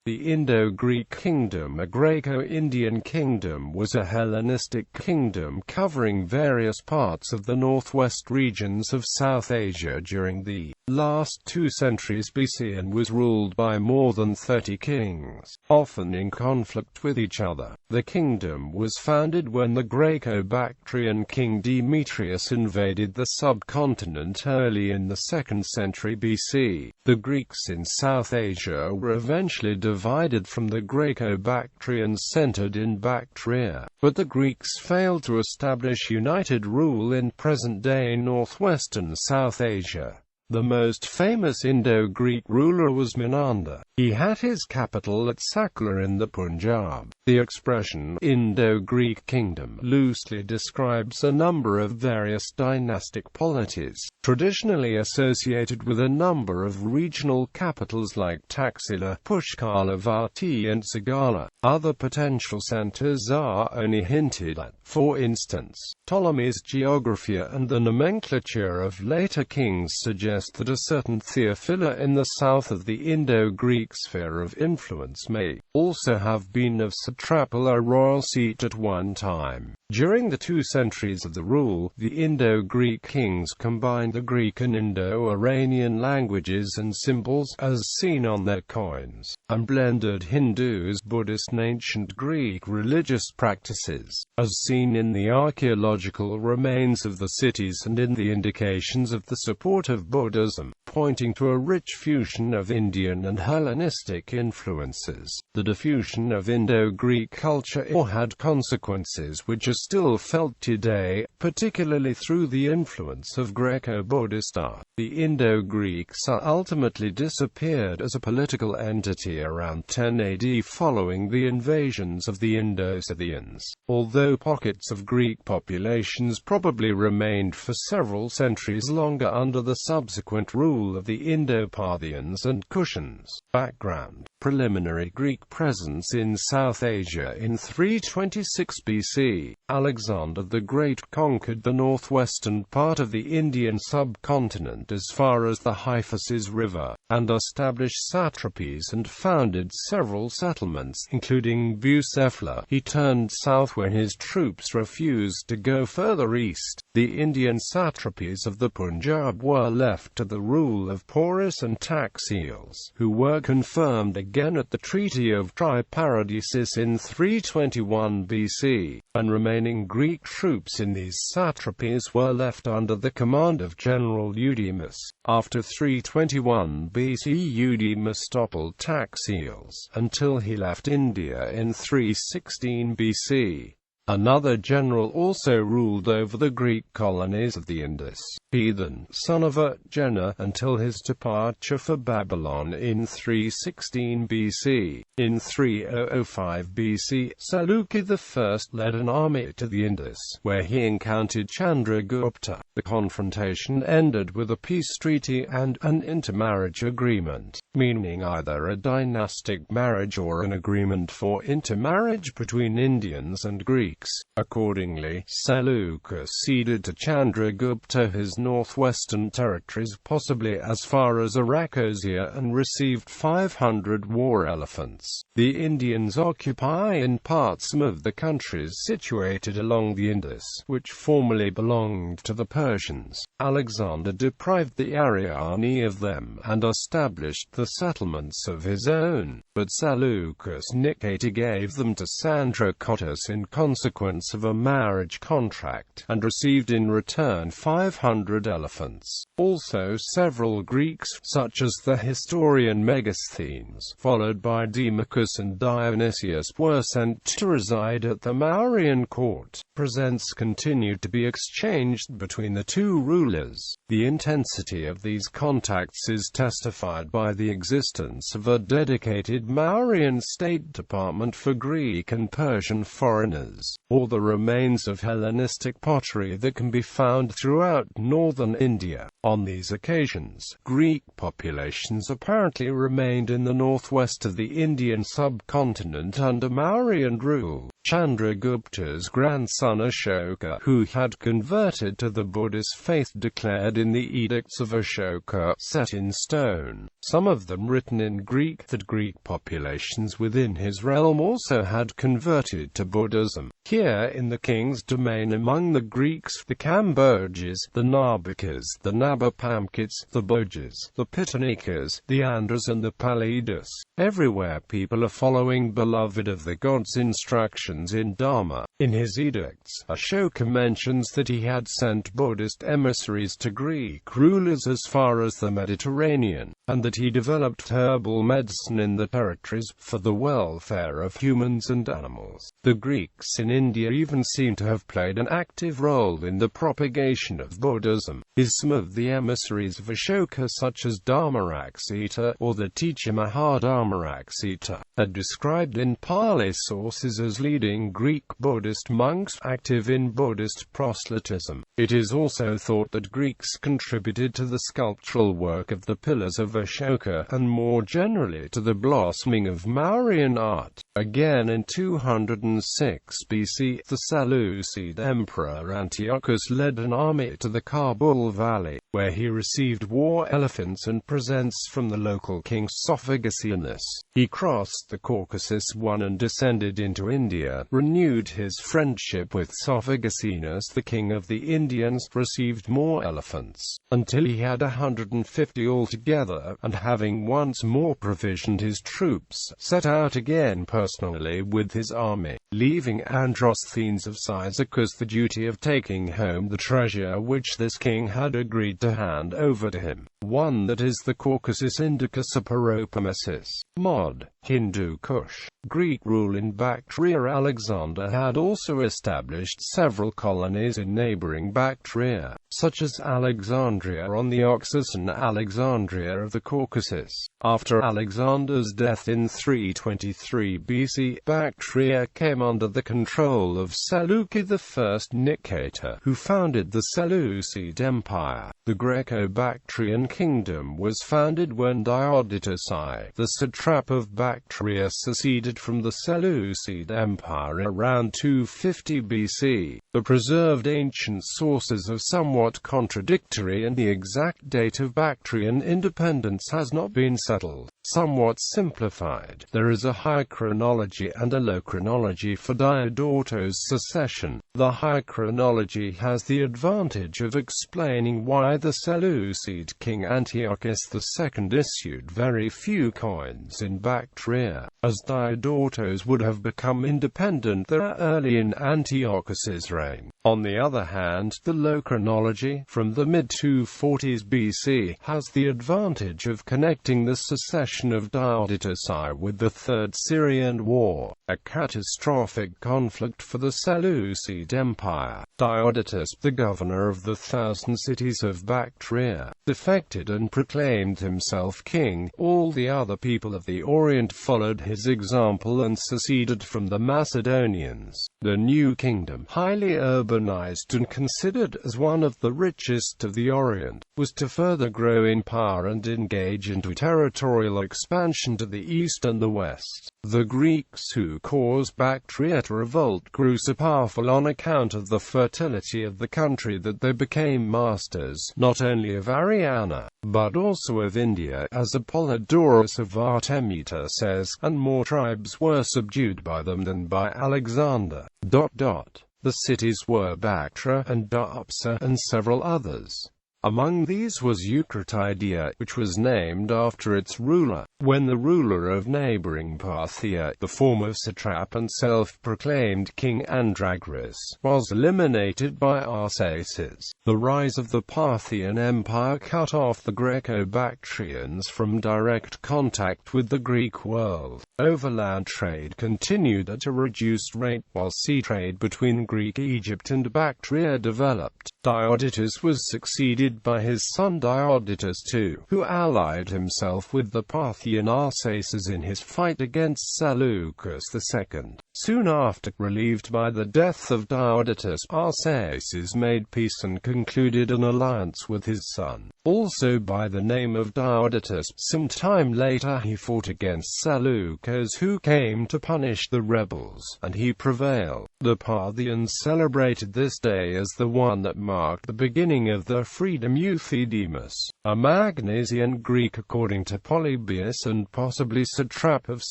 The Indo-Greek Kingdom, a Graeco-Indian kingdom, was a Hellenistic kingdom covering various parts of the northwest regions of South Asia during the last 2 centuries BC and was ruled by more than 30 kings, often in conflict with each other. The kingdom was founded when the Graeco-Bactrian king Demetrius invaded the subcontinent early in the 2nd century BC. The Greeks in South Asia were eventually divided from the Graeco-Bactrians centered in Bactria, but the Greeks failed to establish united rule in present-day northwestern South Asia. The most famous Indo-Greek ruler was Menander. He had his capital at Sakla in the Punjab. The expression Indo-Greek Kingdom loosely describes a number of various dynastic polities, traditionally associated with a number of regional capitals like Taxila, Pushkalavati and Sagala. Other potential centers are only hinted at. For instance, Ptolemy's Geographia and the nomenclature of later kings suggest that a certain Theophila in the south of the Indo-Greek sphere of influence may also have been of Satrapal, a royal seat at one time. During the 2 centuries of the rule, the Indo-Greek kings combined the Greek and Indo-Iranian languages and symbols, as seen on their coins, and blended Hindus, Buddhist and ancient Greek religious practices, as seen in the archaeological remains of the cities and in the indications of the support of Buddhism, pointing to a rich fusion of Indian and Hellenistic influences. The diffusion of Indo-Greek culture had consequences which are still felt today, particularly through the influence of Greco-Buddhist art. The Indo-Greeks ultimately disappeared as a political entity around 10 AD following the invasions of the Indo-Scythians, although pockets of Greek populations probably remained for several centuries longer under the subsequent rule of the Indo-Parthians and Kushans. Background: preliminary Greek presence in South Asia. In 326 BC, Alexander the Great conquered the northwestern part of the Indian subcontinent as far as the Hyphasis River, and established satrapies and founded several settlements, including Bucephala. He turned south when his troops refused to go further east. The Indian satrapies of the Punjab were left to the rule of Porus and Taxiles, who were confirmed again at the Treaty of Triparadisus in 321 BC, and remaining Greek troops in these satrapies were left under the command of General Eudemus. After 321 BC, Eudemus toppled Taxiles, until he left India in 316 BC. Another general also ruled over the Greek colonies of the Indus, Phaethon, son of Jenna, until his departure for Babylon in 316 BC. In 3005 BC, Seleucus I led an army to the Indus, where he encountered Chandragupta. The confrontation ended with a peace treaty and an intermarriage agreement, meaning either a dynastic marriage or an agreement for intermarriage between Indians and Greeks. Accordingly, Seleucus ceded to Chandragupta his northwestern territories, possibly as far as Arachosia, and received 500 war elephants. The Indians occupy in parts some of the countries situated along the Indus, which formerly belonged to the Persians. Alexander deprived the Ariani of them, and established the settlements of his own, but Seleucus Nicator gave them to Sandracotus in consequence of a marriage contract, and received in return 500 elephants. Also several Greeks, such as the historian Megasthenes, followed by Demetrius and Dionysius, were sent to reside at the Mauryan court. Presents continued to be exchanged between the two rulers. The intensity of these contacts is testified by the existence of a dedicated Mauryan State Department for Greek and Persian foreigners, or the remains of Hellenistic pottery that can be found throughout northern India. On these occasions, Greek populations apparently remained in the northwest of the Indian subcontinent under Mauryan rule. Chandragupta's grandson Ashoka, who had converted to the Buddhist faith, declared in the edicts of Ashoka, set in stone, some of them written in Greek, that Greek populations within his realm also had converted to Buddhism. Here in the king's domain among the Greeks, the Kambojas, the Nabakas, the Nabapamkits, the Bojas, the Pitanikas, the Andhras and the Palidas. Everywhere people are following beloved of the gods' instructions in Dharma. In his edicts, Ashoka mentions that he had sent Buddhist emissaries to Greek rulers as far as the Mediterranean, and that he developed herbal medicine in the territories, for the welfare of humans and animals. The Greeks in India even seem to have played an active role in the propagation of Buddhism. Some of the emissaries of Ashoka, such as Dharmaraksita, or the teacher Mahadharmaraksita, are described in Pali sources as leading Greek Buddhist monks active in Buddhist proselytism. It is also thought that Greeks contributed to the sculptural work of the pillars of Ashoka, and more generally to the blossoming of Mauryan art. Again in 206 BC, the Seleucid Emperor Antiochus led an army to the Kabul Valley, where he received war elephants and presents from the local king Sophagasianus. He crossed the Caucasus and descended into India, renewed his friendship with Sophagasianus the king of the Indians, received more elephants, until he had 150 altogether, and having once more provisioned his troops, set out again personally with his army, leaving Androsthenes of Cyzicus the duty of taking home the treasure which this king had agreed to hand over to him. One that is the Caucasus Indicus Aparopomesis. Mod. Hindu Kush. Greek rule in Bactria. Alexander had also established several colonies in neighboring Bactria, such as Alexandria on the Oxus and Alexandria of the Caucasus. After Alexander's death in 323 BC, Bactria came under the control of Seleucus I Nicator, who founded the Seleucid Empire. The Graeco-Bactrian Kingdom was founded when Demetrius, the satrap of Bactria, seceded from the Seleucid Empire around 250 BC. The preserved ancient sources are somewhat contradictory, and the exact date of Bactrian independence has not been settled. Somewhat simplified, there is a high chronology and a low chronology for Diodorus' secession. The high chronology has the advantage of explaining why the Seleucid king Antiochus II issued very few coins in Bactria, as Diodorus would have become independent there early in Antiochus's reign. On the other hand, the low chronology, from the mid-240s BC, has the advantage of connecting the secession of Diodorus with the Third Syrian War, a catastrophic conflict for the Seleucid Empire. Diodorus, the governor of the 1,000 cities of Bactria, defected and proclaimed himself king. All the other people of the Orient followed his example and seceded from the Macedonians. The new kingdom, highly urbanized and considered as one of the richest of the Orient, was to further grow in power and engage into territorial expansion to the east and the west. The Greeks who caused Bactria to revolt grew so powerful on account of the fertility of the country that they became masters, not only of Ariana, but also of India, as Apollodorus of Artemita says, and more tribes were subdued by them than by Alexander. The cities were Bactra and Dapsa and several others. Among these was Eucratidia, which was named after its ruler. When the ruler of neighboring Parthia, the former satrap and self-proclaimed king Andragoras, was eliminated by Arsaces, the rise of the Parthian Empire cut off the Graeco-Bactrians from direct contact with the Greek world. Overland trade continued at a reduced rate, while sea trade between Greek Egypt and Bactria developed. Diodorus was succeeded by his son Diodorus II, who allied himself with the Parthian Arsaces in his fight against Seleucus II. Soon after, relieved by the death of Diodotus, Arsaces made peace and concluded an alliance with his son, also by the name of Diodotus. Some time later he fought against Seleucus, who came to punish the rebels, and he prevailed. The Parthians celebrated this day as the one that marked the beginning of their freedom. Euthydemus, a Magnesian Greek according to Polybius and possibly satrap of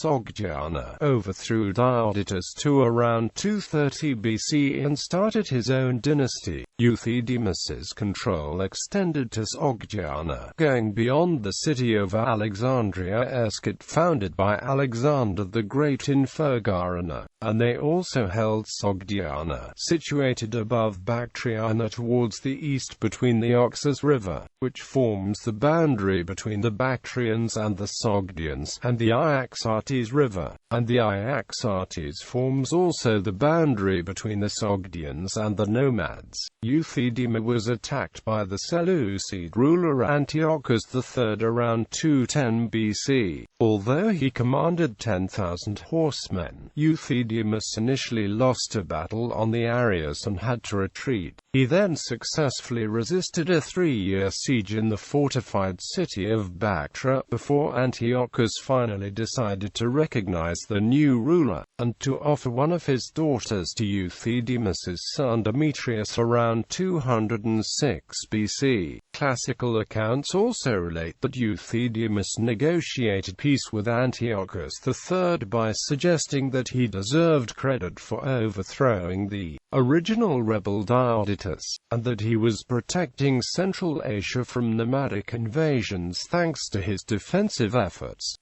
Sogdiana, overthrew Diodotus to around 230 BC and started his own dynasty. Euthydemus's control extended to Sogdiana, going beyond the city of Alexandria Escate, founded by Alexander the Great in Fergana, and they also held Sogdiana, situated above Bactria towards the east between the Oxus River, which forms the boundary between the Bactrians and the Sogdians, and the Iaxartes River, and the Iaxartes forms also the boundary between the Sogdians and the Nomads. Euthydema was attacked by the Seleucid ruler Antiochus III around 210 BC. Although he commanded 10,000 horsemen, Euthydemus initially lost a battle on the Arius and had to retreat. He then successfully resisted a 3-year siege in the fortified city of Bactria, before Antiochus finally decided to recognize the new ruler, and to offer one of his daughters to Euthydemus's son Demetrius around 206 BC. Classical accounts also relate that Euthydemus negotiated peace with Antiochus III by suggesting that he deserved credit for overthrowing the original rebel Diodotus, and that he was protecting Central Asia from nomadic invasions thanks to his defensive efforts.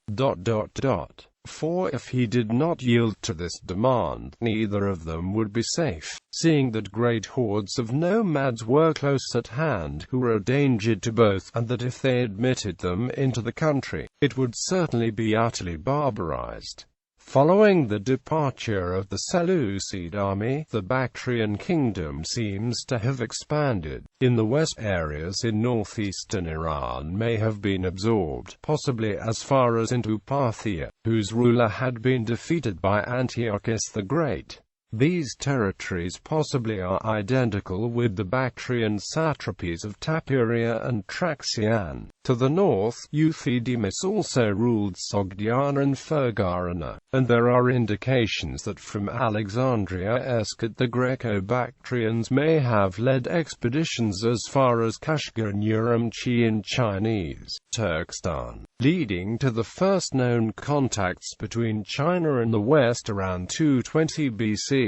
For if he did not yield to this demand, neither of them would be safe, seeing that great hordes of nomads were close at hand who were a danger to both, and that if they admitted them into the country, it would certainly be utterly barbarized. Following the departure of the Seleucid army, the Bactrian kingdom seems to have expanded. In the west, areas in northeastern Iran may have been absorbed, possibly as far as into Parthia, whose ruler had been defeated by Antiochus the Great. These territories possibly are identical with the Bactrian satrapies of Tapuria and Traxian. To the north, Euthydemus also ruled Sogdiana and Fergana, and there are indications that from Alexandria Escate the Graeco-Bactrians may have led expeditions as far as Kashgar and Urumqi in Chinese Turkestan, leading to the first known contacts between China and the West around 220 BC.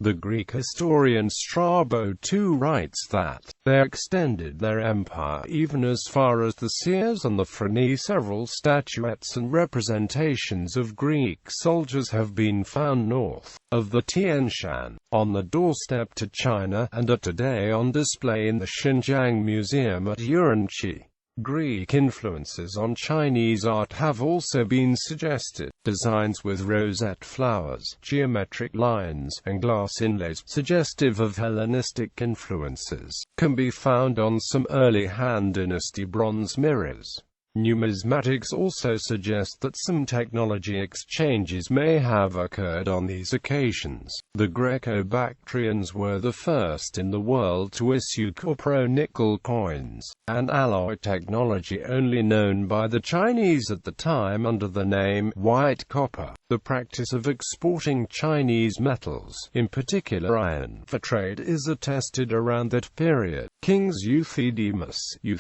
The Greek historian Strabo too writes that they extended their empire even as far as the Seers and the Phryne. Several statuettes and representations of Greek soldiers have been found north of the Tian Shan, on the doorstep to China, and are today on display in the Xinjiang Museum at Urumqi. Greek influences on Chinese art have also been suggested. Designs with rosette flowers, geometric lines, and glass inlays, suggestive of Hellenistic influences, can be found on some early Han Dynasty bronze mirrors. Numismatics also suggest that some technology exchanges may have occurred on these occasions. The Graeco-Bactrians were the first in the world to issue copro-nickel coins, an alloy technology only known by the Chinese at the time under the name white copper. The practice of exporting Chinese metals, in particular iron, for trade is attested around that period. Kings Euthydemus II,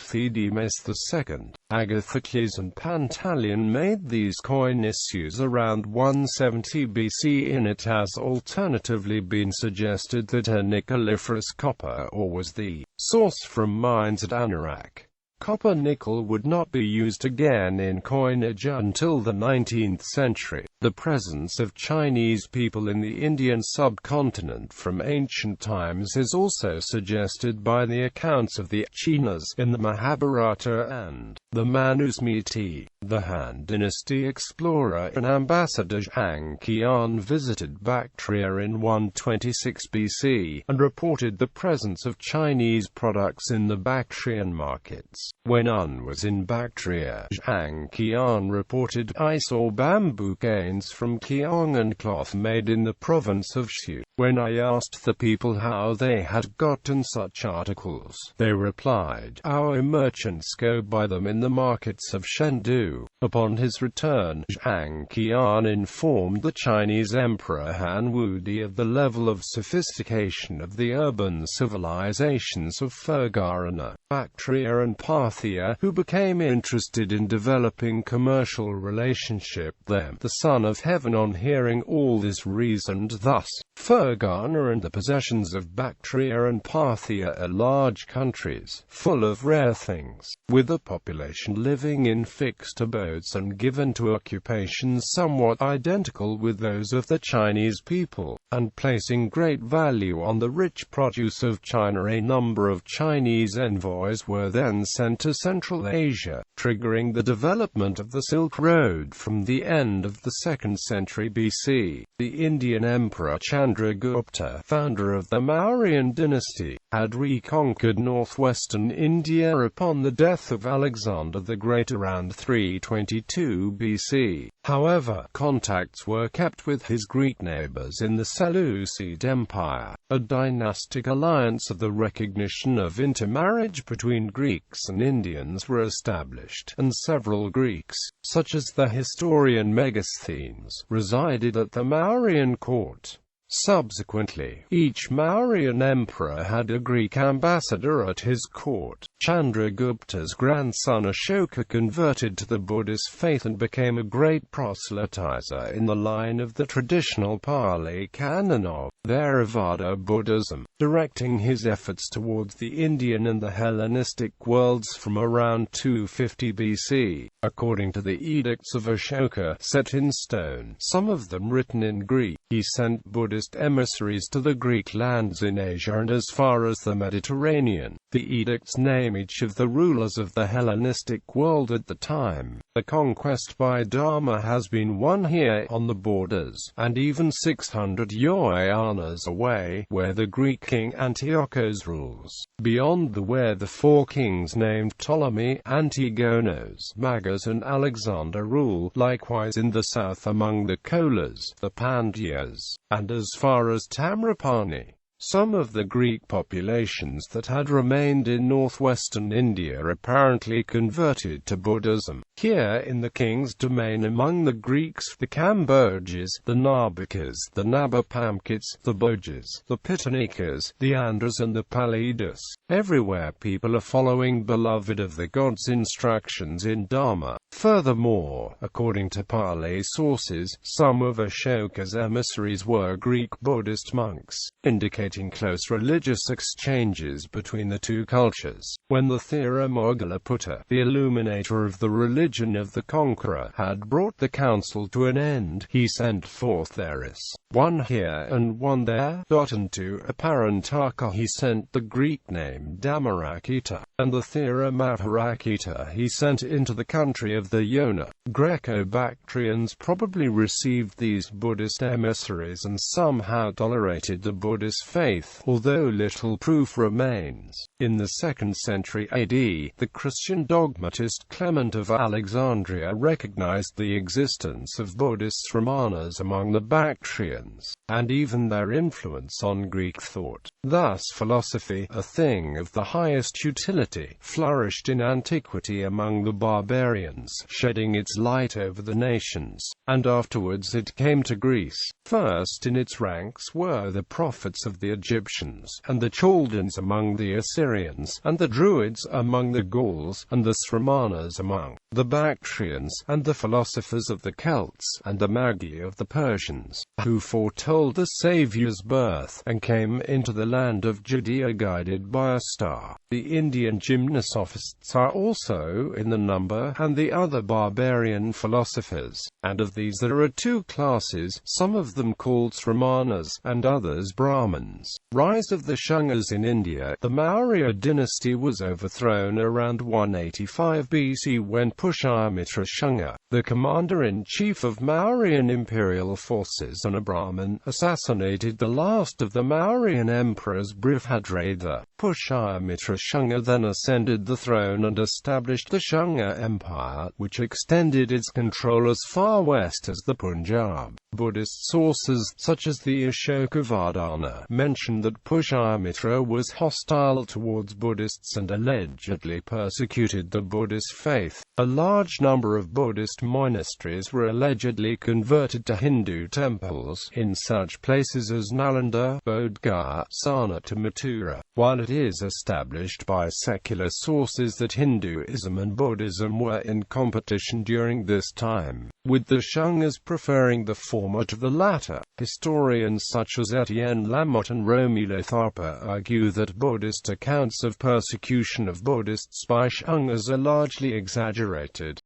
Agathocles and Pantaleon made these coin issues around 170 BC. In it has alternatively been suggested that a nickeliferous copper ore was the source from mines at Anorak. Copper-nickel would not be used again in coinage until the 19th century. The presence of Chinese people in the Indian subcontinent from ancient times is also suggested by the accounts of the Chinas in the Mahabharata and The Manusmriti, the Han Dynasty explorer and ambassador Zhang Qian visited Bactria in 126 BC, and reported the presence of Chinese products in the Bactrian markets. When Un was in Bactria, Zhang Qian reported I saw bamboo canes from Qiong and cloth made in the province of Shu. When I asked the people how they had gotten such articles, they replied, our merchants go buy them in the markets of Chengdu. Upon his return, Zhang Qian informed the Chinese Emperor Han Wudi of the level of sophistication of the urban civilizations of Fergana, Bactria and Parthia, who became interested in developing commercial relationship there. The Son of Heaven, on hearing all this, reasoned thus: Fergana and the possessions of Bactria and Parthia are large countries, full of rare things, with a population living in fixed abodes and given to occupations somewhat identical with those of the Chinese people, and placing great value on the rich produce of China. A number of Chinese envoys were then sent to Central Asia, triggering the development of the Silk Road from the end of the 2nd century BC. The Indian Emperor Chandragupta, founder of the Mauryan dynasty, had reconquered northwestern India upon the death of Alexander the Great around 322 BC. However, contacts were kept with his Greek neighbors in the Seleucid Empire, a dynastic alliance of the recognition of intermarriage between Greeks and Indians were established, and several Greeks, such as the historian Megasthenes, resided at the Mauryan court. Subsequently, each Mauryan emperor had a Greek ambassador at his court. Chandragupta's grandson Ashoka converted to the Buddhist faith and became a great proselytizer in the line of the traditional Pali canon of Theravada Buddhism, directing his efforts towards the Indian and the Hellenistic worlds from around 250 BC. According to the edicts of Ashoka, set in stone, some of them written in Greek, he sent Buddhist emissaries to the Greek lands in Asia and as far as the Mediterranean. The edicts name each of the rulers of the Hellenistic world at the time. The conquest by Dharma has been won here on the borders, and even 600 yoanas away, where the Greek king Antiochus rules. Beyond where the 4 kings named Ptolemy, Antigonos, Magas and Alexander rule, likewise in the south among the Kolas, the Pandyas, and as far as Tamrapani. Some of the Greek populations that had remained in northwestern India apparently converted to Buddhism. Here in the king's domain among the Greeks, the Kambojas, the Nabakas, the Nabapamkits, the Bhojas, the Pitanikas, the Andhras and the Palidas. Everywhere people are following beloved of the gods' instructions in Dharma. Furthermore, according to Pali sources, some of Ashoka's emissaries were Greek Buddhist monks, indicating close religious exchanges between the two cultures. When the Thirumogalaputta, the illuminator of the religion of the conqueror, had brought the council to an end, he sent forth Theris, one here and one there, and to Aparantaka he sent the Greek name Damarakita, and the Thirumaharakita he sent into the country of the Yona. Graeco-Bactrians probably received these Buddhist emissaries and somehow tolerated the Buddhist faith, although little proof remains. In the 2nd century AD, the Christian dogmatist Clement of Alexandria recognized the existence of Buddhist Sramanas among the Bactrians, and even their influence on Greek thought. Thus philosophy, a thing of the highest utility, flourished in antiquity among the barbarians, shedding its light over the nations, and afterwards it came to Greece. First in its ranks were the prophets of the Egyptians, and the Chaldeans among the Assyrians, and the Druids among the Gauls, and the Sramanas among the Bactrians, and the philosophers of the Celts, and the Magi of the Persians, who foretold the Saviour's birth, and came into the land of Judea guided by a star. The Indian gymnosophists are also in the number, and the other barbarian philosophers, and of these there are two classes, some of them called Sramanas, and others Brahmins. Rise of the Shungas in India. The Maurya dynasty was overthrown around 185 BC when Pushyamitra Shunga, the commander-in-chief of Mauryan imperial forces and a Brahmin, assassinated the last of the Mauryan emperors Brihadratha. Pushyamitra Shunga then ascended the throne and established the Shunga Empire, which extended its control as far west as the Punjab. Buddhist sources, such as the Ashokavadana, mention that Pushyamitra was hostile towards Buddhists and allegedly persecuted the Buddhist faith. A large number of Buddhist monasteries were allegedly converted to Hindu temples, in such places as Nalanda, Bodh Gaya, Sarnath and Mathura. While it is established by secular sources that Hinduism and Buddhism were in competition during this time, with the Shungas preferring the former to the latter, historians such as Etienne Lamotte and Romulo Tharpe argue that Buddhist accounts of persecution of Buddhists by Shungas are largely exaggerated.